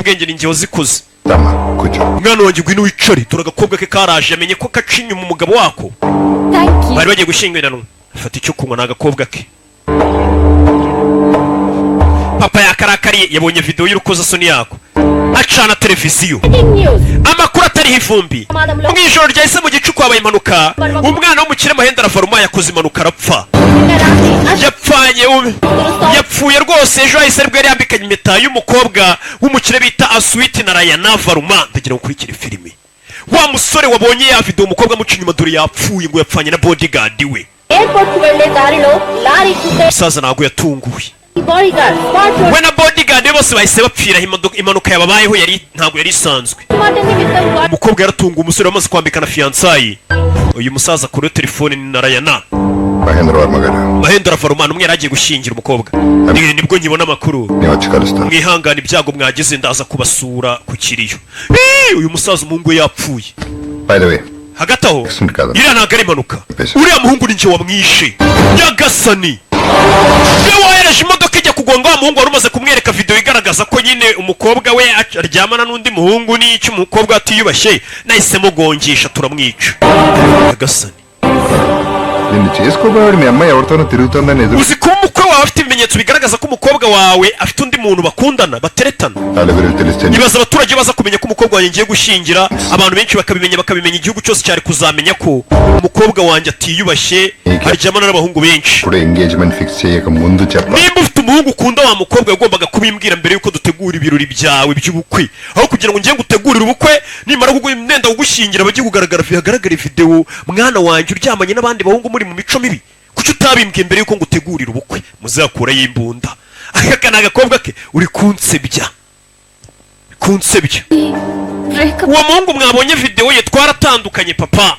ubwenge ni njye wazikoze. Tama, kucho. Mwana wanjye ngwino wicare, turagakobwa ke karaje yamenye ko kacinye mu mugabo wako. Thank you. Bari bagiye gushyingiranwa. Fata icyo kunywa n'agakobwa ke. Papa yakarakariye yabonye video y'urukozasoni yako. Acana televiziyo. Amakuru atariho ivumbi. Mu ijoro ryahise mu gicuku habaye impanuka. Umwana w'umukire Mahenda Ravaruma yakoze impanuka arapfa. Yapfuye rwose. Ejo hahise aribwo yari yambikanye impeta y'umukobwa w'umukire bita Aswiti na Rayana Varuma. Ndagira ngo ukurikire filimi. Wa musore wabonye ya video umukobwa amuca inyuma dore yapfuye ngo yapfanye na bodyguard we. Musaza ntabwo yatunguwe. We na bodyguard bose bahise bapfira. Impanuka yababayeho ntabwo yari isanzwe. Umukobwa yaratunguwe, umusore wamaze kwambikana fiançaye. Uyu musaza kuri telefone ni na Rayana. Mahenda Ravaruma umwe yaragiye gushyingira umukobwa. Nibwo nkibona amakuru. Mwihangane ibyago mwagize ndaza kubasura ku kiriyo. Uyu musaza umuhungu we yapfuye. By the way, hagati aho iriya ntabwo ari impanuka. Uriya muhungu ni njye wamwishe. Nyagasani niwe wohereje imodoka ijya kugonga wa muhungu wari umaze kumwereka video igaragaza ko nyine umukobwa we aryamana n'undi muhungu n'icyo umukobwa atiyubashye. Nahise mugongisha turamwica. Nyagasani uzi ko umukwe wawe afite ibimenyetso bigaragaza ko umukobwa wawe afite undi muntu bakundana bateretana. Nibaza abaturage baza kumenya ko umukobwa wanjye ngiye gushyingira, abantu benshi bakabimenya igihugu cyose cyari kuzamenya ko umukobwa wanjye atiyubashye aryamana n'abahungu benshi. Nimba ufite umuhungu ukunda wa mukobwa yagombaga kubimbwira mbere yuko dutegura ibirori byawe by'ubukwe, aho kugira ngo ngiye gutegurira ubukwe nimara kuguha imyenda kugushyingira bagiye hagaragara video mwana wanjye uryamanye n'abandi bahungu muri mu mico mibi. Kuki utabimbwiye mbere yuko ngutegurira ubukwe? Muzakura y'imbunda. Aka n'agakobwa ke uri kunsebya. Uwo muhungu mwabonye video ye twaratandukanye papa.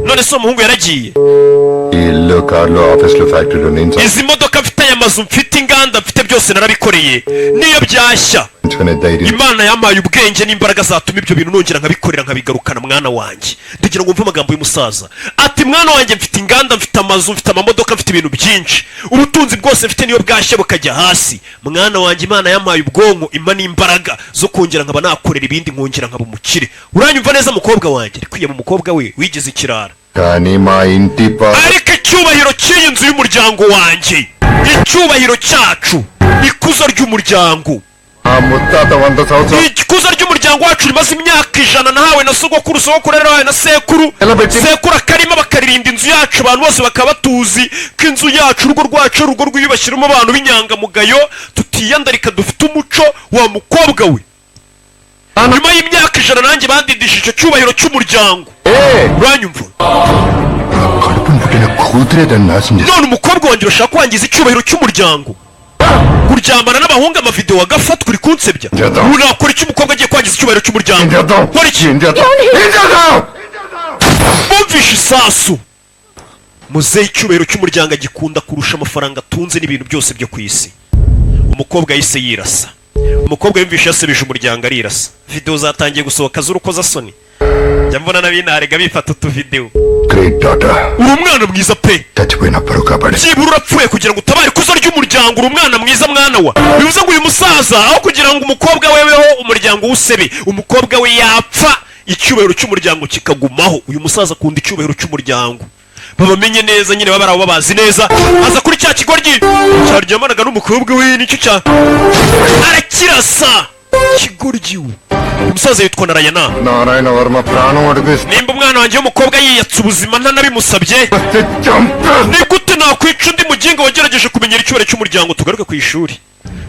None se umuhungu yaragiye. Izi modoka mfite amazu mfite inganda mfite byose narabikoreye niyo byashya. Imana yamaye ubwenge n'imbaraga zatuma ibyo bintu nongera nkabikorera nkabigarukana mwana wanjye. Ndagira ngo mve amagambo y'umusaza ati mwana wanjye mfite inganda mfite amazu mfite amamodoka mfite ibintu byinshi, ubutunzi bwose mfite niyo bwashya bukajya hasi. Mwana wanjye Imana yamaye ubwonko imana n'imbaraga zo kongera nkaba nakorera ibindi nkongera nkaba umukire. Uranyumva neza mukobwa wanjye? Rikwiye mu mukobwa we wigeze ikirara. Ariko icyubahiro cy'iyi nzu y'umuryango wanjye, icyubahiro cyacu, ikuzo ry'umuryango, ikuzo ry'umuryango wacu rimaze imyaka 100 nahawe na sogokuru rero na sekuru akarima bakaririnda inzu yacu. Abantu bose bakaba tuzi ko inzu yacu urugo rwacu urugo rwiyubashyiramo abantu b'inyangamugayo tutiyandarika dufite umuco wa mukobwa we. Nyuma y'imyaka 100 nanjye bandidishije icyo cyubahiro cy'umuryango. Uranyumva? None umukobwa wanjye urashaka kwangiza icyubahiro cy'umuryango, kuryamana n'abahungu amavideo agafatwa uri kunsebya. Unakora iki umukobwa agiye kwangiza icyubahiro cy'umuryango? Kora iki? Bumvishe isasu. Muzehe icyubahiro cy'umuryango agikunda kurusha amafaranga atunze n'ibintu byose byo ku isi. Umukobwa yise yirasa. Umukobwa yumvishe yasebeje umuryango arirasa. Video zatangiye gusohoka z'urukozasoni. Njya mbona n'abinarega bifata utu video. Uri umwana mwiza pe. Byibura urapfuye kugira ngo utabare ikuzo ry'umuryango. Uri umwana mwiza mwana wa. Bivuze ngo uyu musaza aho kugira ngo umukobwa weweho umuryango usebe, umukobwa we yapfa icyubahiro cy'umuryango kikagumaho. Uyu musaza akunda icyubahiro cy'umuryango. Babamenye neza nyine babara babazi neza. Aza kuri cya kigoryi cyaryamanaga n'umukobwa we nicyo cya arakirasa kigoryi. Umusaza yitwa Narayana. Nimba umwana wanjye w'umukobwa yiyatsa ubuzima ntanabimusabye, ni gute nakwica undi muginga wagerageje kumenyera icyubahiro cy'umuryango? Tugaruke ku ishuri.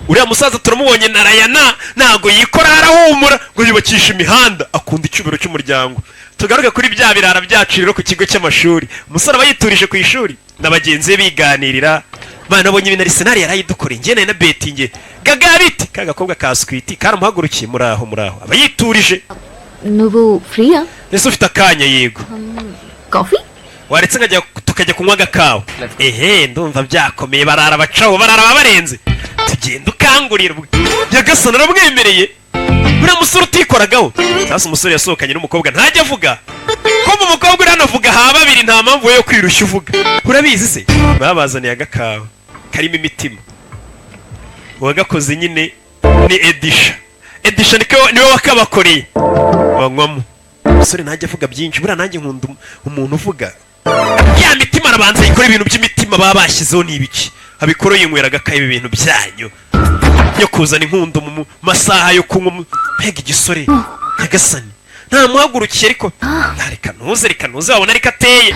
Uriya musaza turamubonye Narayana ntago yikora arahumura ngo yubakisha imihanda, akunda icyubahiro cy'umuryango. Tugaruke kuri bya birara byacu rero ku kigo cy'amashuri. Umusore aba yiturije ku ishuri n'abagenzi be biganirira. Bana bonye ibintu Arsenal yarayidukoreye njye na betting Gagabiti kagakobwa ka Squiti karamuhagurukiye muraho aba yiturije. Nubu free? Ese ufite akanya? Yego. Coffee? Waretse ngajya tukajya kunywa gakawa. Ndumva byakomeye barara bacaho barara babarenze. Tugenda ukangurira. Nyagasana aramwemereye. Uriya musore utikoragaho. Sasa umusore yasohokanye n'umukobwa ntajya avuga. Ko mu mukobwa uranavuga ha babiri nta mpamvu yo kwirushya uvuga. Urabizi se? Babazaniye agakawa karimo imitima. Wagakoze nyine ni Edisha. edition niwe wakabakoreye banywamo. Umusore ntajya avuga byinshi, buriya nanjye nkunda umuntu uvuga ya mitima, arabanza yikora ibintu by'imitima baba bashyizeho n'ibiki, abikoro yinywera agakaye ibintu byanyu yo kuzana inkundo mu masaha yo kunywa. Mbega igisore nyagasani, nta muhagurukiye ariko reka ntuze wabona ariko ateye.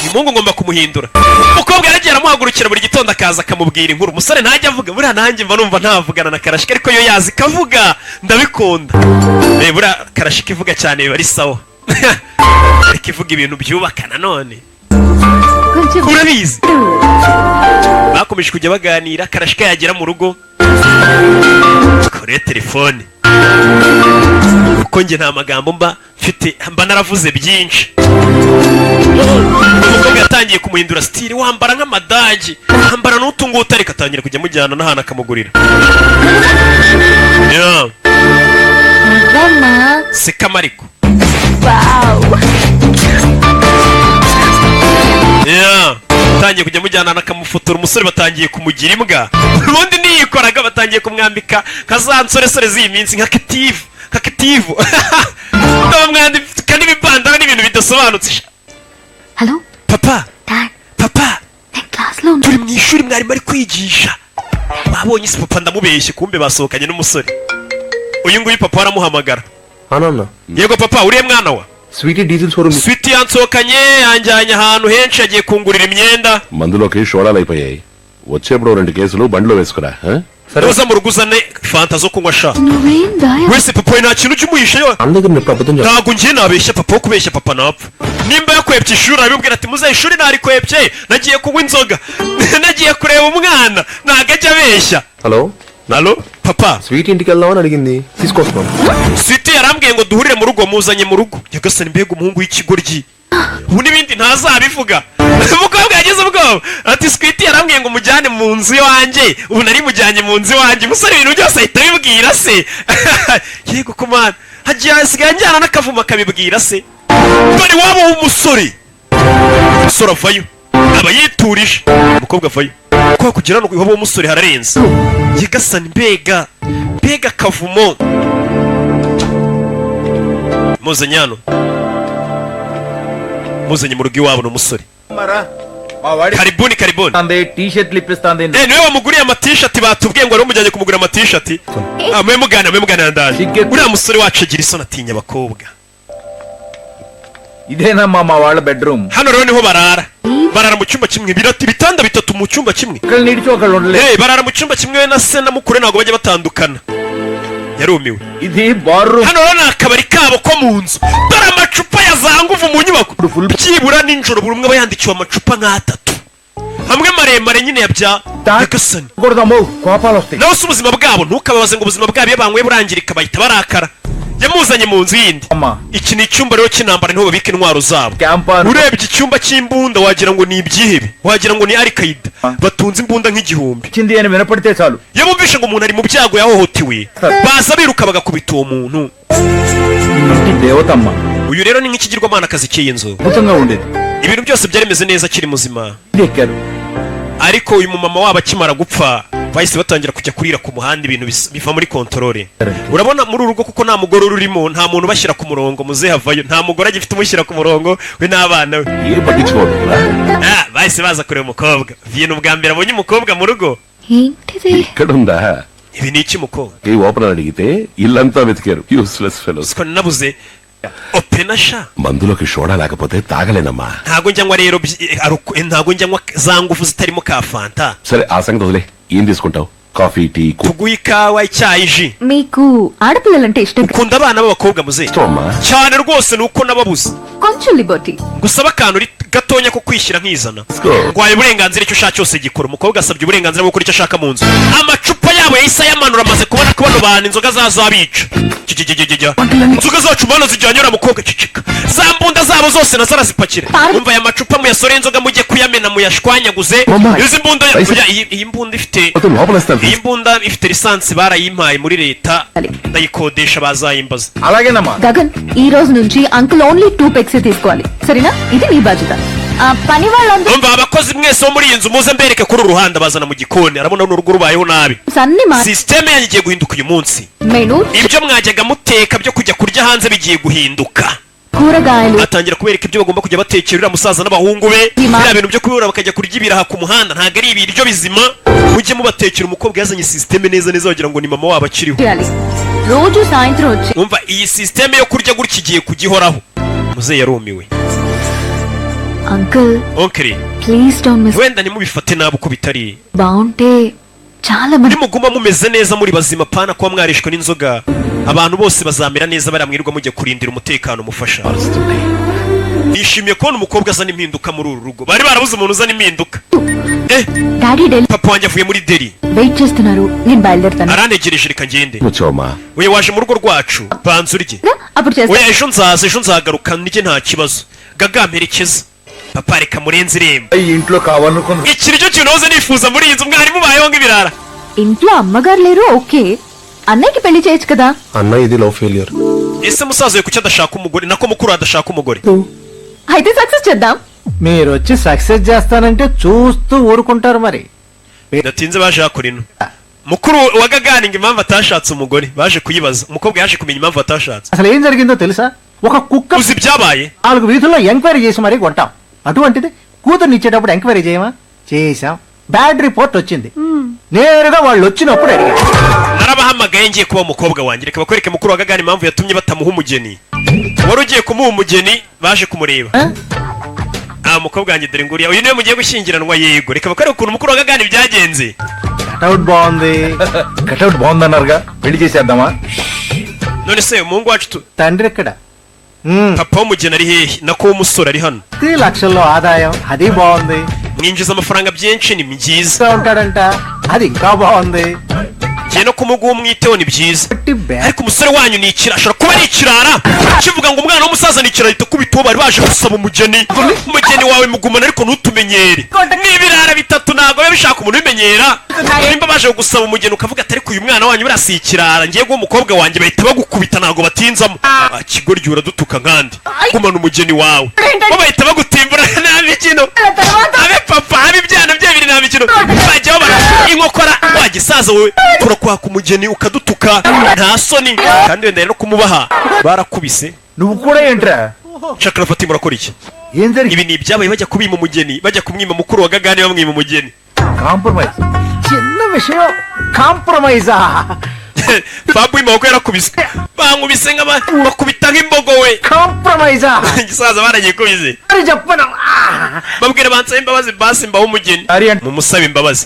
Uyu mungu ngomba kumuhindura. Umukobwa yaragiye aramuhagurukira buri gitondo akaza akamubwira inkuru. Umusore ntajya avuga, buriya nanjye mba numva ntavugana na Karashika, ariko yo yazi kavuga ndabikunda. Buriya Karashika ivuga cyane biba ari sawa. Ariko ivuga ibintu byubaka nanone, urabizi. Bakomeje kujya baganira, Karashika yagera mu rugo kore telefone, kuko njye nta magambo mba mfite, mba naravuze byinshi. Umukobwa yatangiye kumuhindura style, wambara nk'amadagi, wambara n'utunguta, ariko atangira kujya amujyana n'ahantu akamugurira. Sekama ariko batangiye kujya amujyana akamufotora. Umusore batangiye kumugira imbwa, ubundi niyikoraga batangiye kumwambika nka za nsoresore z'iyi minsi, nka kitivu bamwambika n'ibibandana n'ibintu bidasobanutse. Hello? Papa, Dad. Papa, class loan. turi mu ishuri mwarimu ari kwigisha. Babonye se papa ndamubeshye, kumbe basohokanye n'umusore. Uyu nguyu papa aramuhamagara. Anana. Yego papa, uriye mwana wa? Sweetie diesel showroom. Sweetie yansohokanye, yanjyanye ahantu henshi, agiye kungurira imyenda. మందులోకి షోడాలు అయిపోయాయి. వచ్చేప్పుడు 2 కేసులు బండిలో వేసుకురా. Roza mu rugo uzane fanta zo kunywa sha. Nuwenda. Wese papa we nta kintu cyumuhishe yo. అందరికి నేను అబద్ధం చెప్తాను. Ntago ngiye nabeshya papa wo kubeshya papa napfa. Nimba yakwebye ishuri arabibwira ati muze ishuri narikwebye, nagiye kunywa inzoga. Nagiye kureba umwana, ntago ajya abeshya. Hello Nalo papa. Sweet ఇంటికి వెళ్దామని అడిగింది, తీసుకొస్తాను. Sweetie yarambwiye ngo duhurire mu rugo, muzanye mu rugo. Nyagasani mbega umuhungu w'ikigoryi. Ubu n'ibindi ntazabivuga. Umukobwa yagize ubwoba ati Sweetie yarambwiye ngo mujyane mu nzu iwanjye, ubu nari mujyanye mu nzu iwanjye. Umusore ibintu byose ahita abibwira se. Yego kumana, hagiye hasigaye njyana n'akavuma akabibwira se. Dore waba w'umusore, umusore avayo aba yiturije, umukobwa avayo. Kwa kugira ngo waba w'umusore hararenze. Nyagasani mbega kavumo. Muzanyano, muzanye mu rugo iwabo n'umusore. Karibuni. టీ-షర్ట్లు ఇప్పిస్తాంది. Niwe wamuguriye amatishati, batubwiye ngo ari umujyanye kumugura amatishati. Mwe mugana ndaje. Uriya musore wacu agira isoni, atinya abakobwa. ఇదేనమ్మా మా వాళ్ళ bedroom. Hano rero niho barara mu cyumba kimwe, ibitanda bitatu mu cyumba kimwe. ఒకళ్ళు నిడిచి ఒకళ్ళు ఉండలేదు. Barara mu cyumba kimwe, we na se na mukuru ntabwo bajya batandukana. Yarumiwe. ఇది బార్రూమ్. Hano rero ni akabari kabo ko mu nzu. Dore amacupa ya za nguvu mu nyubako. Byibura ninjoro buri umwe aba yandikiwe amacupa nk'atatu, hamwe maremare nyine ya bya Nyagasani. కొడదాము, కోపాలు వస్తాయి. Nawe si ubuzima bwabo, ntukababaze ngo ubuzima bwabo iyo banyweye burangirika bahita barakara. Yamuzanye mu nzu yindi. Iki ni icyumba rero cy'intambara, niho babika intwaro zabo. Urebye icyumba cy'imbunda wagira ngo ni ibyihebe, wagira ngo ni Al-Qaeda. Batunze imbunda nk'igihumbi. చింది అని వినపడితే చాలు. Iyo bumvishe ngo umuntu ari mu byago yahohotewe, baza biruka bagakubita uwo muntu. దేవతమ్మ. Uyu rero ni nk'ikigirwamanakazi cy'iyi nzu. అద్భుతంగా ఉండేది. Ibintu byose byari bimeze neza akiri muzima, ఎక్కారు. ariko uyu mumama wabo akimara gupfa bahise batangira kujya kurira ku muhanda, ibintu biva muri kontorore. Urabona muri uru rugo kuko nta mugore urimo, nta muntu bashyira ku murongo, muze havayo, nta mugore agifite umushyira ku murongo, we n'abana we. ఏం పట్టించుకోడు. Bahise baza kureba umukobwa. Viye ubwa mbere abonye umukobwa mu rugo. ఏంటిది? ఇక్కడుందా? Ibi ni iki mukobwa? ఏ ఓపెన్ అడిగితే ఇల్లంతా వెతికారు. Useless fellows. Siko nabuze opena sha. మందులోకి షోడా లేకపోతే తాగలేనమ్మా. Ntago njyanywa rero ntago njyanywa za nguvu zitarimo ka fanta. సరే ఆ సంగతి వదిలే. ఏం తీసుకుంటావు? Coffee, tea, Tuguye ikawa, icyayi, ji. మీకు ఆడపిల్లలంటే ఇష్టం కదా? Ukunda abana b'abakobwa muze? ఇష్టమమ్మా. Cyane rwose nuko nababuze. కొంచెం Liberty. Gusaba akantu gatonya ko kwishyira nkizana. Ngo waye uburenganzira icyo ushaka cyose gikora. Umukobwa asabye uburenganzira bwo gukora icyo ashaka mu nzu. Amacupa yabo yahise ayamanura, amaze kubona ko bano bantu inzoga zazabica. Inzoga zacu mana zijyanye uriya mukobwa, cicika. Za mbunda zabo zose nazo arazipakira. Umva aya macupa muyasore inzoga mujye kuyamena muyashwanyaguze. Izi mbunda iyi mbunda ifite iyi mbunda ifite lisansi barayimpaye muri leta, ndayikodesha bazayimbaza. అలాగేనమ్మా. గగన్, ఈ రోజు నుంచి uncle only 2 పెగ్స్ తీసుకోవాలి, సరేనా? ఇది నీ బాధ్యత. పని వాళ్ళందరూ umva abakozi mwese bo muri iyi nzu muze mbereke kuri uru ruhande bazana mu gikoni arabona n'urugo rubayeho nabi అన్ని sisiteme yanyu igiye guhinduka uyu munsi menu ibyo mwajyaga muteka byo kujya kurya hanze bigiye guhinduka కూరగాయలు batangira kubereka ibyo bagomba kujya batekera uriya musaza n'abahungu be biriya bintu byo kubibura bakajya kurya ibiraha ku muhanda ntabwo ari ibiryo bizima mujye mubatekera umukobwa yazanye sisiteme neza neza wagira ngo ni mama wabo akiriho చేయాలి రోజు సాయంత్రం వచ్చి umva iyi sisiteme yo kurya gutya igiye kugihoraho muzehe yarumiwe uncle onkiri please don't miss wenda ntimubifate nabi uko bitari బాగుంటే చాలా మంది nimuguma mumeze neza muri bazima pana kuba mwarishwe n'inzoga abantu bose bazamera neza baramwirwa mujya kurindira umutekano umufasha nishimiye kubona umukobwa azana impinduka muri uru rugo bari barabuze umuntu uzana impinduka daddy Delhi papa wanjye avuye muri Delhi wait చేస్తున్నారు నేను బయలుదేరుతాను arantegereje reka ngende వచ్చావమ్మా oya waje mu rugo rwacu banza urye అప్పుడు చేస్తా oya ejo nzagaruka njye nta kibazo gaga mperekeza papa reka murenze irembo ఈ ఇంట్లో కావాలనుకున్న iki nicyo kintu nahoze nifuza muri iyi nzu mwari mubayeho nk'ibirara ఇంట్లో అమ్మగారు లేరు ఓకే అన్నయ్యకి పెళ్లి చేయొచ్చు కదా అన్న ఇది love failure ese musaza we kuki adashaka umugore nako mukuru adashaka umugore అయితే సక్సెస్ చేద్దాం మీరు వచ్చి సక్సెస్ చేస్తానంటే చూస్తూ ఊరుకుంటారు మరి bidatinze baje hakora ino mukuru wa gaganinga impamvu atashatse umugore baje kuyibaza umukobwa yaje kumenya impamvu atashatse అసలు ఏం జరిగిందో తెలుసా ఒక కుక్క uzi ibyabaye 4 వీధుల్లో ఎంక్వైరీ చేసి మరీ కొంటాం అటువంటిది కూతుర్ని ఇచ్చేటప్పుడు ఎంక్వైరీ చేయమా చేశాం బ్యాడ్ రిపోర్ట్ వచ్చింది నేరుగా వాళ్ళు వచ్చినప్పుడు అడిగారు narabahamagaye ngiye kuba umukobwa wanjye reka bakwereke mukuru wa gagani impamvu yatumye batamuha umugeni wari ugiye kumuha umugeni baje kumureba umukobwa wanjye dore nguriya uyu niwe mugiye gushyingiranwa yego reka bakwereke ukuntu mukuru wa gagani byagenze cutout బాగుంది కటౌట్ బాగుందన్నారుగా పెళ్లి చేసేద్దామా none se umuhungu wacu తండ్రి ఇక్కడ papa w'umugeni ari hehe nako w'umusore ari hano 3 లక్షల్లో ఆదాయం అది బాగుంది mwinjiza amafaranga byinshi ni byiza ఇంకా ఉంటాడంట అది ఇంకా బాగుంది ngiye no kumuguha umwiteho ni byiza బట్టి bad ariko umusore wanyu ni ikirara ashobora kuba ari ikirara kivuga ngo umwana w'umusaza ni ikirara ahita kubita uwo bari baje gusaba umugeni umugeni wawe mugumana ariko ntutumenyere n'ibirara bitatu ntabwo biba bishaka umuntu ubimenyera nimba baje gusaba umugeni ukavuga ati ariko uyu mwana wanyu buriya si ikirara ngiye guha umukobwa wanjye bahita bagukubita ntabwo batinzamo kigoryi uradutuka nkandi gumana umugeni wawe bo bahita bagutimbura nta mikino abe papa abe ibyana bye biri nta mikino bajyaho bara inkokora wagisaza wowe turakwaka umugeni ukadutuka nta soni kandi wenda no kumubaha barakubise నువ్వు కూడా ఏంట్రా shakara fati murakora iki ఏం జరిగింది ibi ni ibyabaye bajya kubima umugeni bajya kumwima mukuru wa gagani bamwima umugeni compromise చిన్న విషయం కాంప్రమైజా babu imoko yarakubise bankubise bakubita nk'imbogo we కాంప్రమైజా igisaza baragikubise అని చెప్పను babwira bansabe imbabazi basi mbaho umugeni ari ant- mumusabe imbabazi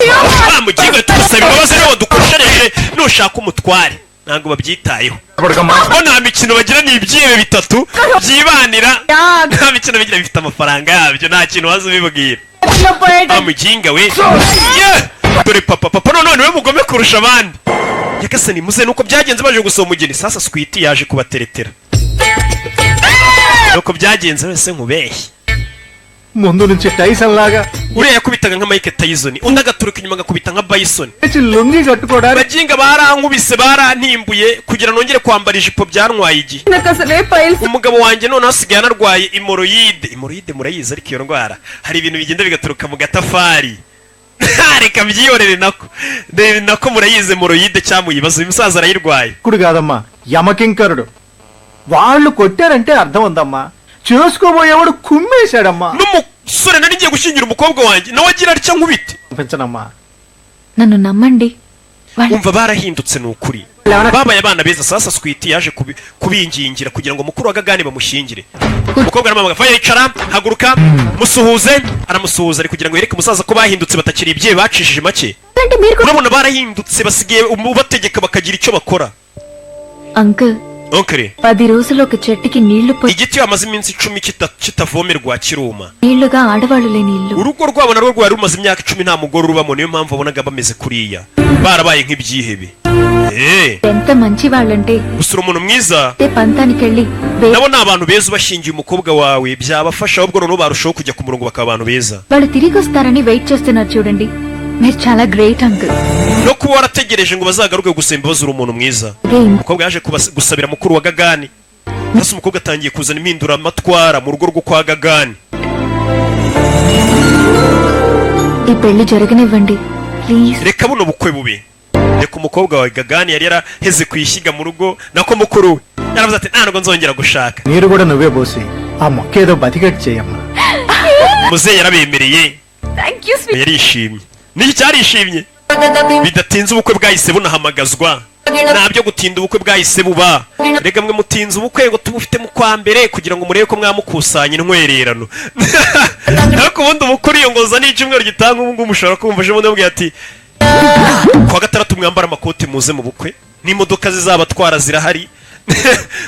bamugiye tumusaba imbabazi rero dukoreshereje nushaka umutware ntabwo babyitayeho పడకమ్మా bo nta mikino bagira ni ibyihebe bitatu byibanira nta mikino bigira bifite amafaranga yabyo nta kintu waza ubibwira bamuginga we Yeah! dore papa none we mugome kurusha abandi yakasani muze nuko byagenze baje gusoma umugeni sasa switi yaje kubateretera nuko byagenze wese nkubeshye ముందు నుంచి టైసన్ లాగా uriya yakubitaga nka Mike Tyson undi agaturuka inyuma agakubita nka Bison లేచి లుంగి కట్టుకోవడానికి baginga barankubise barantimbuye kugira nongere kwambara ijipo byantwaye igihe నాకు అసలే piles umugabo wanjye none asigaye anarwaye imoroyide murayizi ariko iyo ndwara hari ibintu bigenda bigaturuka mu gatafari reka byihorere nako murayize moroyide cyangwa ibibazo uyu musaza arayirwaye ఇప్పుడు కాదమ్మా యమకింకరుడు వాళ్ళు కొట్టారంటే అర్థం ఉందమ్మా చేసుకోబోయేవాడు కుమ్మేశాడమ్మా n'umusore nari ngiye gushyingira umukobwa wanjye nawe agira atya nkubite పంపించనమ్మా నన్ను నమ్మండి వాళ్ళ umva barahindutse ni ukuri babaye abana beza sasa switi yaje kubingingira kugira ngo mukuru wa gagani bamushyingire umukobwa aramamaga faya yicara haguruka musuhuze aramusuhuza ari kugira ngo yereke umusaza ko bahindutse batakiri ibye bacishije make అంటే మీరు కూడా urabona barahindutse basigaye ubategeka bakagira icyo bakora uncle onkere 10 రోజులు ఒక చెట్టుకి నీళ్లు పోయి igiti bamaze iminsi 10 kitavomerwa kiruma నీళ్లుగా ఆడవాళ్ళు లేని ఇల్లు urugo rwabo narwo rwari rumaze imyaka 10 nta mugore urubamo niyo mpamvu abonaga bameze kuriya barabaye nk'ibyihebe ఎంత మంచి వాళ్ళంటే usura umuntu mwiza పంతానికి వెళ్ళి nabo ni abantu beza ubashingiye umukobwa wawe byabafasha ahubwo noneho barushaho kujya ku murongo bakaba abantu beza వాళ్ళు తిరిగి వస్తారని వెయిట్ చేస్తున్నారు చూడండి మీరు చాలా great uncle no kuba warategereje ngo bazagaruke gusa imbabazi uri umuntu mwiza umukobwa yaje gusabira mukuru wa gagani hasi umukobwa atangiye kuzana impinduramatwara mu rugo rwo kwa gagani ఈ పెళ్లి జరగనివ్వండి please. reka buno bukwe bube. reka umukobwa wawe gagani yari yaraheze kuyishyiga mu rugo nako mukuru we yaravuze ati ntabwo nzongera gushaka. మీరు కూడా నువ్వే పోసి ఆ మొక్క ఏదో బతికెట్ చేయమ్మా. muzehe yarabemereye thank you sweet. yarishimye. niki cyarishimye? bidatinze ubukwe bwahise bunahamagazwa. ntabyo gutinda ubukwe bwahise buba. rega mwe mutinze ubukwe ngo tubufite mu kwa mbere kugira ngo murebe ko mwamukusanya intwererano. ariko ubundi ubukwe uriyongoza n'icyumweru gitanga ubu ngubu mushobora kumva ejo bundi mubwira ati kuwa gatandatu mwambara amakoti muze mu bukwe n'imodoka zizabatwara zirahari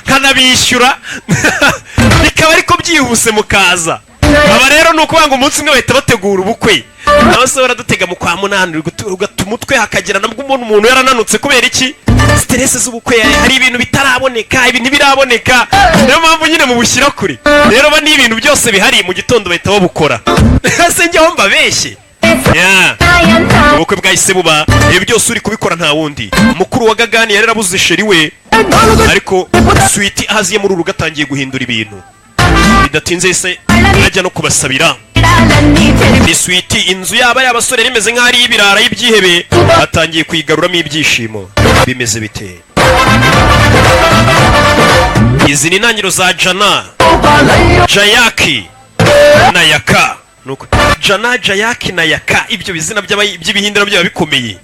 nkanabishyura bikaba ariko byihuse mukaza. aba rero ni ukuvuga ngo umunsi umwe bahita bategura ubukwe nawe se baradutega mu kwa munani ugatuma umutwe hakagera nabwo umuntu yarananutse kubera iki? Stress z'ubukwe hari ibintu bitaraboneka, ibintu biraboneka, niyo mpamvu nyine mubushyira kure. rero ba ni ibintu byose bihari mu gitondo bahita babukora. se njyeho mbabeshye. ubukwe bwahise buba ibi byose uri kubikora nta wundi. mukuru wa gagani yari yarabuze sheri we ariko switi ahaziye muri uru gatangiye guhindura ibintu. bidatinze se ajya no kubasabira. ni switi inzu yaba y'abasore rimeze nk'aho ari y'ibirara y'ibyihebe atangiye kuyigaruramo ibyishimo. bimeze bite? izi ni intangiriro za jana jayaki na yaka. jana jayaki na yaka ibyo bizina by'ibihindura byaba bikomeye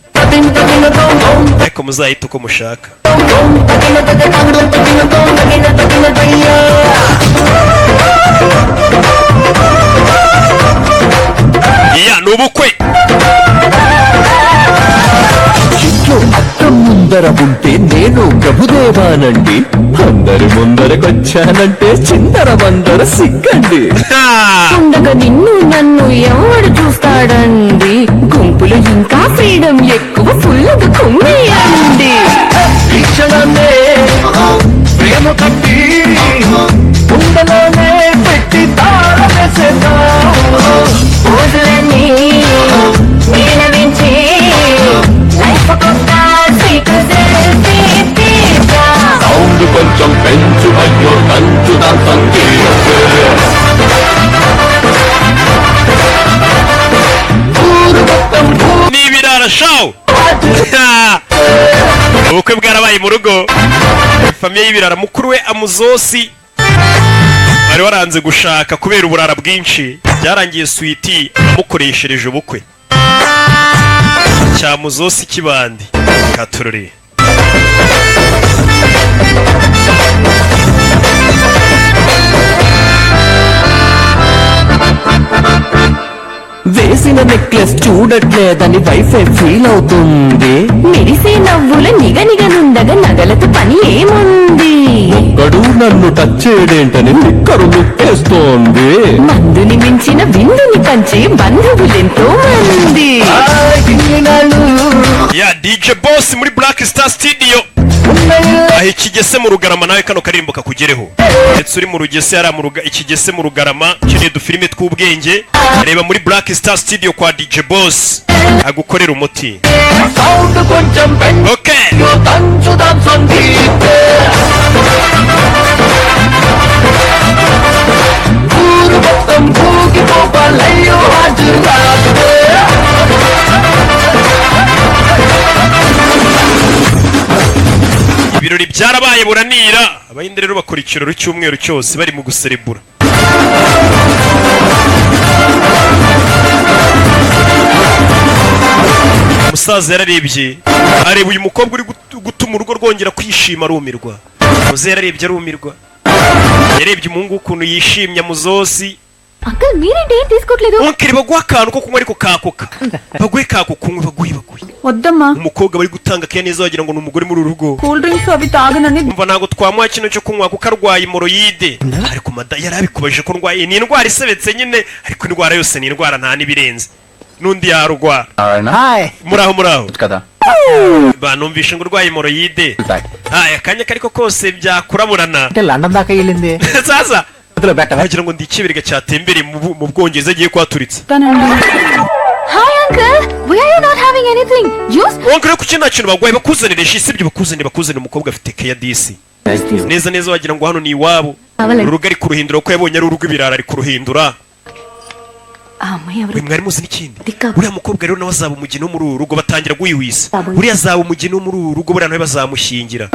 ariko muzahita uko mushaka. ni ubukwe. ముందర ఉంటే నేను ప్రభుదేవానండి అందరి ముందరకొచ్చానంటే చిందర మందర సిగ్గండి ఉండగా నిన్ను నన్ను ఎవడు చూస్తాడండి గుంపులు ఇంకా ఫ్రీడమ్ ఎక్కువ ఫుల్ కుమ్మేయండి ప్రేమ కట్టి ఉండలోనే పెట్టి తాళమేసేదా రోజులన్నీ సౌండ్ కొంచెం పెంచు అయ్యో కంచుదా n'ibirara shawu. ubukwe bwarabaye mu rugo. famiye y'ibirara mukuru we amuzosi bari waranze gushaka kubera uburara bwinshi. byarangiye switi amukoreshereje ubukwe. cya muzosi kibandi katurore. వేసిన నెక్లెస్ చూడట్లేదని వైఫై ఫీల్ అవుతుంది మెరిసే నవ్వుల నిగనిగనుండగా నగలతో పని ఏముంది ఒక్కడు నన్ను టచ్ చేయడేంటని నిక్కరు నిక్కేస్తోంది మందుని మించిన విందుని పంచే బంధువులెంతో మంది. ya DJ Boss muri Black Star Studio aho ikigese mu Rugarama nawe kano karimbo kakugereho. ndetse uri mu Rugese yari mu ikigese mu Rugarama cyane dufilime tw'ubwenge reba muri Black Star Studio kwa DJ Boss agukorera umuti. Okay. ibirori byarabaye buranira. abayindi rero bakora ikirori cy'umweru cyose bari mu guserebura. umusaza yararebye areba uyu mukobwa uri gutuma urugo rwongera kwishima arumirwa. muzehe yararebye arumirwa. yarebye umuhungu ukuntu yishimye muzosi. Uncle మీరేంటి ఏం తీసుకోవట్లేదు? onkere baguha akantu ko kunywa ariko kakoka. baguhe kako kunywa baguhe. వద్దమ్మా. umukobwa bari gutanga kaya neza wagira ngo ni umugore muri uru rugo. Cool drinks అవి తాగనని. umva ntabwo twamuha kino cyo kunywa kuko arwaye hemoroyide. ariko yari abikubajije ko ndwaye ni indwara isebetse nyine ariko indwara yose ni indwara nta n'ibirenze. n'undi yarwara. muraho కదా banumvishe ngo urwaye hemoroyide. akanya kariko kose byakuraburana. London దాకా వెళ్ళింది sasa wagira ngo ndi ikibirga cyatembere mu Bwongereza agiye kwaturitsa. Hi uncle why are you not having anything juice? onkere ku kino kintu bagwaye bakuzanire shisi ibyo bakuzanire umukobwa afite keya disi. neza neza wagira ngo hano ni iwabo. urugo ari kuruhindura ko yabonye ari urugo ibirara ari kuruhindura. ఆ అమ్మాయి ఎవరు we mwari muzi n'ikindi Dika- uriya mukobwa rero nawe azaba umugeni wo muri uru rugo batangira guhwihwisa Abo- uriya azaba umugeni wo muri uru rugo buriya nawe bazamushyingira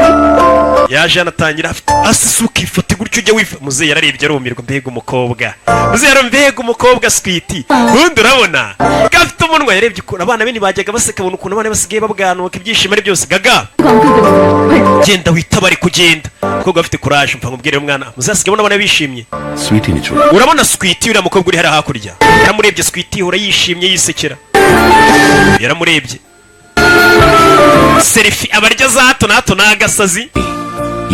yaje anatangira afite asisuka ifata gutyo ujya wifa muzehe yararebye arumirwa mbega umukobwa muzehe yararebye mbega umukobwa switi ubundi urabona ko afite umunwa yarebye ukuntu abana be ntibajyaga baseka abona ukuntu abana basigaye babwanuka ibyishimo ari byose gaga genda witaba ari kugenda umukobwa afite courage mva nkubwire umwana muzasigaye abona abana bishimye sweetie ನಿಚು urabona switi uriya mukobwa uri hariya hakurya yaramurebye switi ihora yishimye yisekera yaramurebye serifi abarya za hato na hato ni agasazi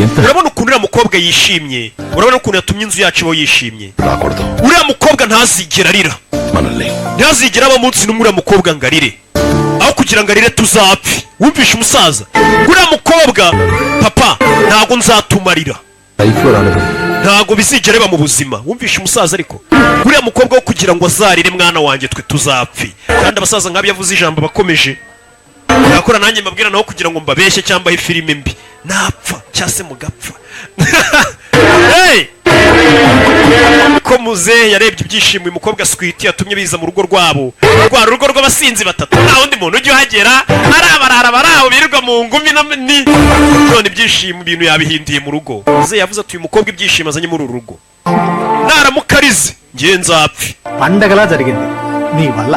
ಎಂತ urabona ukuntu uriya mukobwa yishimye urabona ukuntu yatumye inzu yacu ibaho yishimye ಹಾಕೊಡ್ದು uriya mukobwa ntazigera arira ಮನಲ್ಲಿ ntazigera aba munsi n'umwe uriya mukobwa ngo arire aho kugira ngo arire tuzapfe wumvishe umusaza uriya mukobwa papa ntago nzatumarira life ರಾಣದು ntago bizigera biba mu buzima wumvishe umusaza ariko uriya mukobwa wo kugira ngo azarire mwana wanjye twe tuzapfe kandi abasaza nk'abo yavuze ijambo bakomeje nakora nanjye mbabwira naho kugira ngo mbabeshye cyangwa filime mbi napfa cyangwa se mugapfa hey! ko muzehe yarebye ibyishimo uyu mukobwa switi yatumye biza mu rugo rwabo rwa rugo rw'abasinzi batatu nta wundi muntu ujya uhagera arabarara baraho birirwa mu ngumi none ibyishimo ibintu yabihinduye mu rugo muzehe yavuze ati uyu mukobwa ibyishimo azanye muri uru rugo naramuka arize ngiye nzapfe పండగలా జరిగింది నీ వల్ల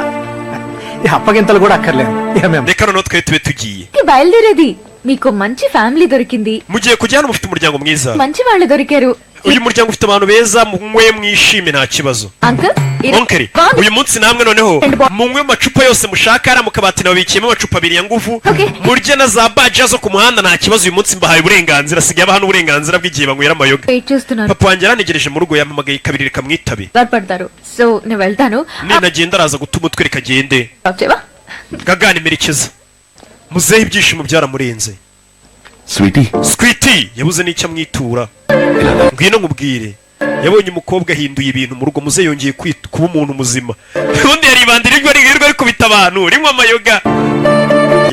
ఈ అప్పగింతలు కూడా అక్కర్లేదు ఇక మేము reka noneho twe tube tugiye బయలుదేరేది మీకు మంచి ఫ్యామిలీ దొరికింది mugiye kujya hano mufite umuryango mwiza మంచి వాళ్ళు దొరికారు uyu muryango ufite abantu beza munywe mwishime nta kibazo uncle onkeri uyu munsi namwe noneho munywe amacupa yose mushaka hariya mu kabati nababikiyemo amacupa abiri ya nguvu Okay. murye na za baja zo ku muhanda nta kibazo uyu munsi mbahaye uburenganzira asigaye abaha n'uburenganzira bw'igihe banywera amayoga wait చేస్తున్నాను papa wanjye yarantegereje mu rugo yampamagaye kabiri reka mwitabe పడతారు so నేను వెళ్తాను ninagenda araza gutuma utwe reka agende చెవా gagana imerekeza muzehe ibyishimo byaramurenze sweetie switi yabuze n'icyo amwitura ngwino nkubwire yabonye umukobwa ahinduye ibintu mu rugo muzehe yongeye kuba umuntu muzima ubundi yaribandira iryo ririrwa rikubita abantu rinywa amayoga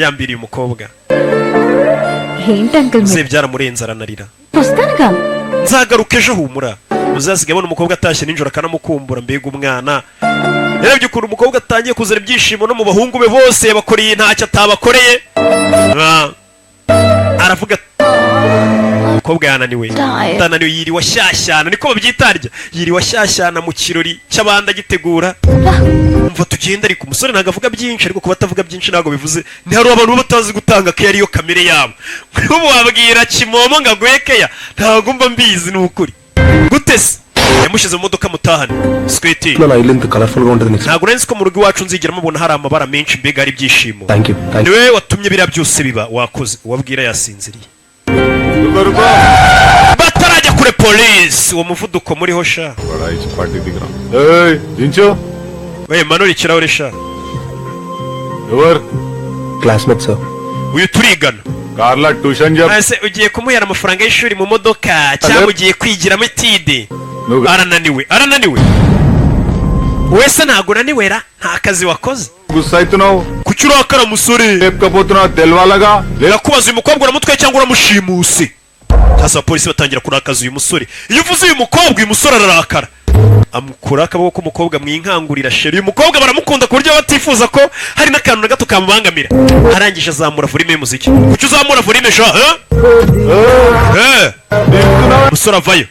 yambiriye umukobwa ఏంటి uncle muzehe byaramurenze aranarira వస్తానుగా nzagaruka ejo humura muzehe asigaye abona umukobwa atashye nijoro akanamukumbura mbega umwana yarebye ukuntu umukobwa atangiye kuzana ibyishimo no mu bahungu be bose yabakoreye ntacyo atabakoreye aravuga ati umukobwa yananiwe atananiwe yiriwe ashyashyana niko babyitarya yiriwe ashyashyana mu kirori cy'abandi agitegura umva tugenda ariko umusore ntabwo avuga byinshi ariko kuba atavuga byinshi ntabwo bivuze ntihari abantu baba batazi gutanga keya ariyo kamere yabo nk'ubu wabwira kimomo ngo aguhe keya ntabwo mba mbizi ni ukuri gute se yamushyize mu modoka mutahane switi ನಾನು ಇಲ್ಲಿಂದ ಕಲರ್ಫುಲ್ గా ఉంటుంది next ntabwo nari nzi ko mu rugo iwacu nzigera mubona hari amabara menshi mbega hari ibyishimo thank you ni wowe watumye biriya byose biba wakoze uwabwira yasinziriye batarajya kure polisi uwo muvuduko muriho sha దించు we manura ikirahure sha ఎవరు classmate sir uyu turigana కార్లా ట్యూషన్ చెప్ ese ugiye kumuhera amafaranga y'ishuri mu modoka cyangwa ugiye kwigiramo itide Nuga. arananiwe wese ntabwo unaniwe ra nta kazi wakoze గుస్స అవుతున్నావు kuki urakara musore లేపకపోతున్నావు తెలవాలగా kubaza uyu mukobwa uramutwaye cyangwa uramushimuse hasi abapolisi batangira kurakaza uyu musore iyo uvuze uyu mukobwa uyu musore ararakara amukura akaboko k'umukobwa mwinkangurira sheri uyu mukobwa baramukunda ku buryo batifuza ko hari n'akantu na gato kamubangamira arangije azamura volume y'umuziki kuki uzamura volume sha umusore avayo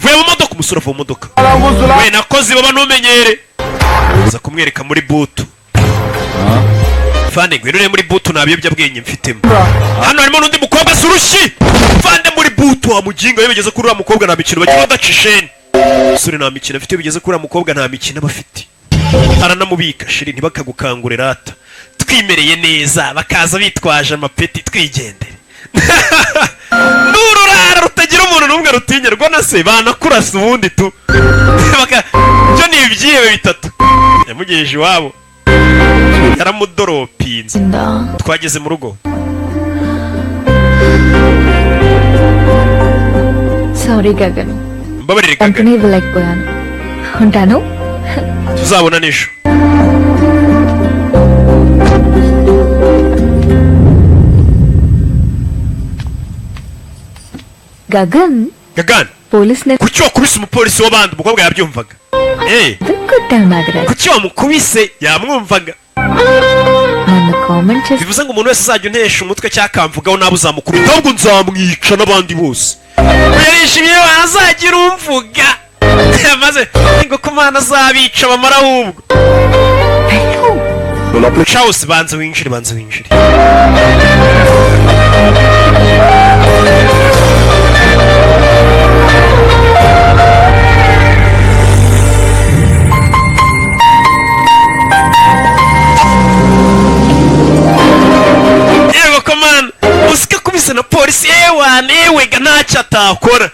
vuye mu modoka umusore ava mu modoka we nakoze baba ntumenyere aza kumwereka muri butu Fande ngwino muri butu nta biyobyabwenge mfitemo hano harimo n'undi mukobwa si urushyi Fande muri butu wa muginga iyo bigeze kuri uriya mukobwa nta mikino bagira badacisheni umusore nta mikino afite iyo bigeze kuri uriya mukobwa nta mikino aba afite aranamubika shiri ntibakagukangure rata twimereye neza bakaza bitwaje amapeti twigendere n'ururara rutagira umuntu n'umwe rutinya rwona se banakurasa ubundi tu byo ni ibyihebe bitatu yamugejeje iwabo yaramudoropinze twageze mu rugo sorry Gagan mbabarire company ఇవ్వలేకపోయాను ఉంటాను tuzabona n'ejo Gagan gagana police kuki wakubise umupolisi w'abandi umukobwa yabyumvaga దుక్కుతా Nagaraj kuki wamukubise yamwumvaga నన్ను కామెంట్ చేసి bivuze ngo umuntu wese uzajya untesha umutwe cyangwa akamvugaho nawe uzamukubita ahubwo nzamwica n'abandi bose yarishimye azagira umvuga maze ngo ko Imana azabica bamara ahubwo Charles banza winjire yego komana usika kubise na polisi wega ntacyo atakora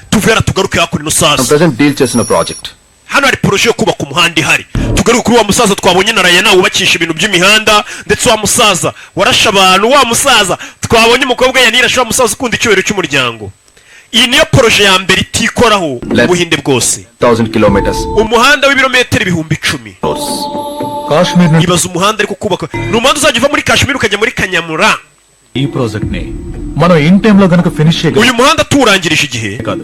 tuvera tugaruke hakuno saza present deal చేసిన project hano hari projet yo kubaka umuhanda ihari tugaruke kuri wa musaza twabonye na Rayana wubakisha ibintu by'imihanda ndetse wa musaza warasha abantu wa musaza twabonye umukobwa yanirasha wa musaza ukunda icyubahiro cy'umuryango iyi niyo projet ya mbere itikoraho ubuhinde bwose 1000 kilometers umuhanda w'ibirometero 10,000 కాశ్మీర్ నుండి ibaza umuhanda ariko kubaka ni umuhanda uzajya uva muri Kashmir ukajya muri Kanyamura ఈ ప్రాజెక్ట్ ని మనం in time లో గనుక ఫినిష్ చేయగలిగితే uyu muhanda tuwurangirije igihe కాదు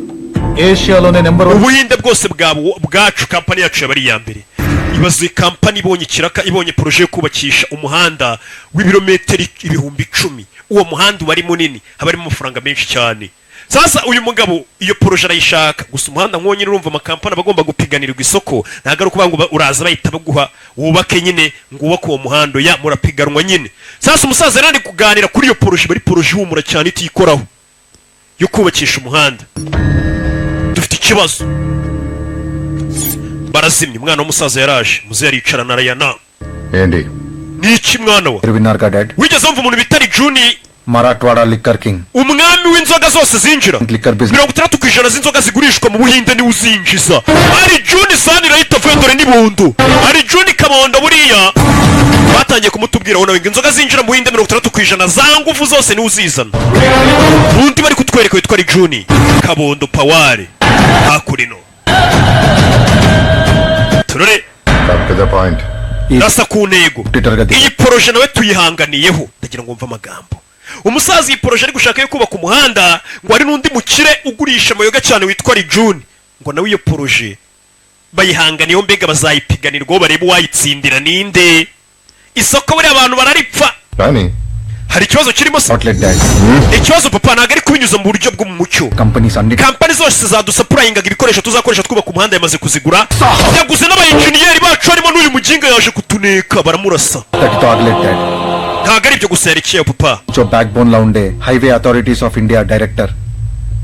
ఏషియాలోనే నెంబర్ 1 ubuhinde bwose bwacu kampani yacu yabari ya mbere ibaze kampani ibonye ikiraka ibonye projet yo kubakisha umuhanda w'ibirometero 10,000 uwo muhanda wari munini habarimo amafaranga menshi cyane sasa uyu mugabo iyo projet arayishaka gusa umuhanda nkonyine urumva amakampani bagomba gupiganirwa isoko ntago ari kuvuga ngo uraza bahita baguha wubake nyine ngo ubake uwo muhanda ya murapiganwa nyine sasa umusaza nandi kuganira kuri iyo projet bari projet humura cyane itikoraho yo kubakisha umuhanda dufite ikibazo barazimye umwana w'umusaza yaraje muze yaricara na Rayana ఏంటి niki mwana wa విన్నారు కదా dad wigeze wumva umuntu bitari Juni Marathwada liquor king umwami w'inzoga zose zinjira Liquor business. 60% z'inzoga zigurishwa mu Buhinde ni uzinjiza ari Juni sani rayita vendore n'ibundu ari Juni kabondo buriya batangiye kumutubwira wowe ngo inzoga zinjira mu Buhinde 60% za nguvu zose ni uzizana undi bari kutwereka witwa ari Juni kabondo paware hakurino turore Up to the point. rasa ku ntego iyi projet nawe tuyihanganiyeho ndagira ngo mva amagambo umusaza iyi projet ari gushaka yo kubaka umuhanda ngo ari n'undi mukire ugurisha amayoga cyane witwa ari June ngo nawe iyo projet bayihanganiyeho mbega bazayipiganirwaho barebe uwayitsindira ninde isoko buri abantu bararipfa Rani. hari ikibazo kirimo se outlet dad ikibazo papa ntabwo ari kubinyuza mu buryo bwo mu mucyo companies అన్ని kampani zose zadusapurayingaga ibikoresho tuzakoresha twubaka umuhanda yamaze kuzigura yaguze n'abayinjiniyeri bacu harimo n'uyu muginga yaje kutuneka baramurasa తటితో outlet dad ntabwo ari ibyo gusa yerekeye papa so backbone లా ఉండే highway authorities of India director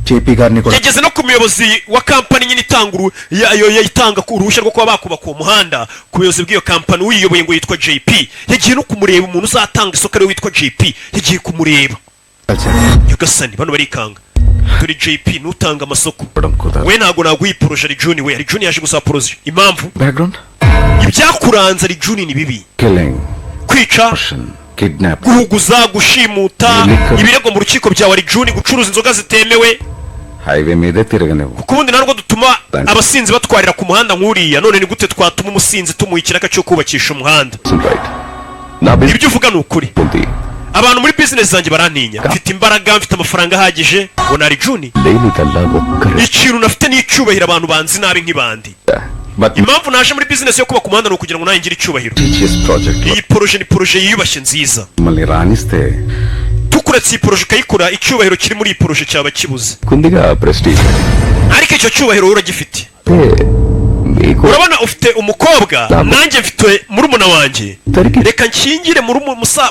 JP గారిని కూడా yageze no ku muyobozi wa kampani nyine itanga uruhushya rwo kuba bakubaka uwo muhanda ku buyobozi bw'iyo kampani uyiyoboye ngo yitwa JP yagiye no kumureba umuntu uzatanga isoko ariwe witwa JP yagiye kumureba yagasani bano barikanga turi JP nutanga amasoko we ntabwo naguha iyi projet ari June we ari June yaje gusaba projet impamvu background ibyakuranze ari June ni bibi killing kwica kidnap guhuguza gushimuta ibirego mu rukiko byawe ari June gucuruza inzoga zitemewe highway మీదే తిరగనివ్వు kuko ubundi narwo dutuma abasinzi batwarira ku muhanda nk'uriya none ni gute twatuma umusinzi tumuha ikiraka cyo kubakisha umuhanda ibyo uvuga ni ukuri abantu muri business zanjye barantinya mfite imbaraga mfite amafaranga ahagije ngo nari June ikintu nafite n'icyubahiro abantu banzi nabi nk'ibandi impamvu naje muri business yo kubaka umuhanda ni ukugira ngo nawe ngire icyubahiro iyi projet ni projet yiyubashye nziza మళ్ళీ రాణిస్తే tukuretse iyi projet ukayikora icyubahiro kiri muri iyi projet cyaba kibuze కుందిగా prestige ariko icyo cyubahiro wowe uragifite urabona ufite umukobwa nanjye mfite murumuna wanjye reka nkingire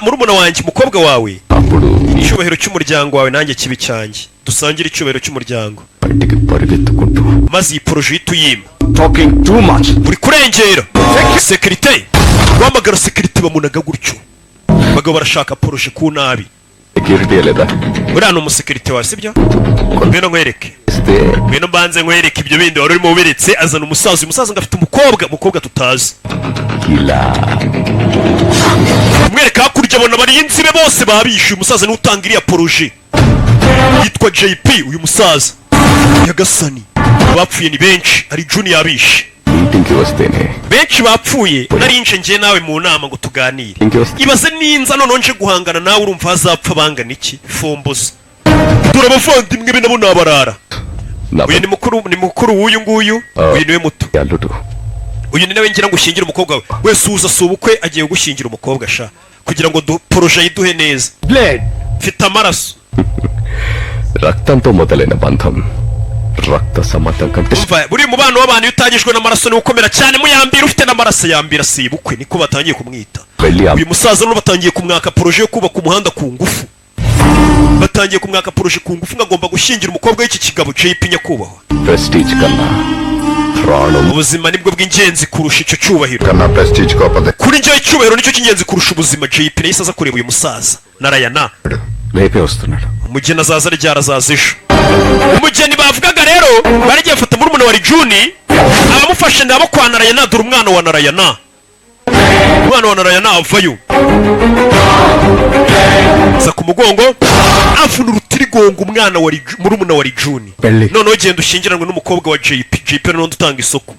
murumuna wanjye umukobwa wawe అప్పుడు icyubahiro cy'umuryango wawe nanjye kibi cyanjye dusangire icyubahiro cy'umuryango బయటికి పరిగెత్తుకుంటూ maze iyi projet uyituyima talking too much uri kurengera sekirite guhamagara sekirite bamunaga gutyo bagabo barashaka projet ku nabi security లేదా uriya ni umusekirite wawe sibyo ngwino nkwereke ఇస్తే ngwino mbanze nkwereke ibyo bindi wari urimo uberetse azana umusaza ngo afite umukobwa tutazi ఇలా kumwereka hakurya abona barinzi be bose babishyuye umusaza niwe utanga iriya projet yitwa JP uyu musaza yagasani abapfuye ni benshi ari June yabishe మీటింగ్కి వస్తేనే benshi bapfuye narinje ngiye nawe mu nama ngo tuganire ibaze ninza none nje guhangana nawe urumva hazapfa bangana iki fomboza dore abavandimwe be nabo nabarara Na- uyu ni mukuru w'uyu nguyu uyu niwe muto అల్లుడు uyu ni nawe ngira ngo ushyingire umukobwa we wese uza si ubukwe agiye gushyingira umukobwa sha kugira ngo poroje ayiduhe neza blade mfite amaraso రక్తంతో మొదలైన బంధం రక్త సంబంధం కంటే umva buriya umubano w'abantu iyo utangijwe n'amaraso ni ukomera cyane muyambira ufite n'amaraso yambira si ibukwe niko batangiye kumwita వెళ్ళి uyu musaza rero batangiye kumwaka poroje yo kubaka umuhanda ku ngufu batangiye kumwaka poroje ku ngufu ngo agomba gushyingira umukobwa w'iki kigabo JP nyakubahwa prestige కన్నా ప్రాణం ubuzima nibwo bw'ingenzi kurusha icyo cyubahiro కన్నా ప్రెస్టీజ్ గొప్పది kuri njyewe icyubahiro nicyo cy'ingenzi kurusha ubuzima JP nahise aza kureba uyu musaza na Rayana రేపే వస్తున్నాడు umugeni azaza ryarazaza ejo umugeni bavugaga rero baragiye bafata murumuna wa Rijuni abamufashe nabo kwa Narayana dore umwana wa Narayana avayo za ku mugongo avuna urutirigongo umwana wa murumuna wa Rijuni Belly. noneho genda ushyingiranwe n'umukobwa wa JP n'undi utanga isoko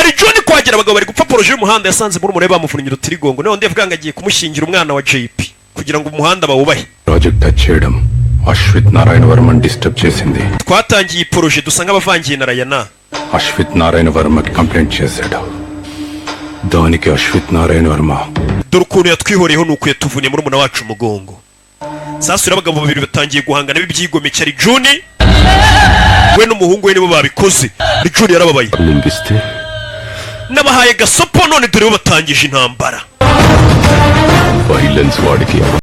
Rijuni kwagera abagabo bari gupfa poroje y'umuhanda yasanze murumuna we bamuvunnye urutirigongo none ndavuga ngo agiye kumushyingira umwana wa JP kugira ngo umuhanda bawubahe project touch చేయడం అశ్విత్ నారాయణ వర్మని disturb చేసింది twatangiye iyi poroje dusa nk'abavangiye na Rayana Ashwith Narayana వర్మకి complaint చేశాడు దానికి Ashwith Narayana Varma dore ukuntu yatwihoreyeho ni uko yatuvuniye murumuna wacu umugongo sasa rero abagabo babiri batangiye guhangana b'ibyigomeke Rijuni we n'umuhungu we nibo babikoze Rijuni yarababaye నిందిస్తే nabahaye gasopo none dore bo batangije intambara violence వాడికి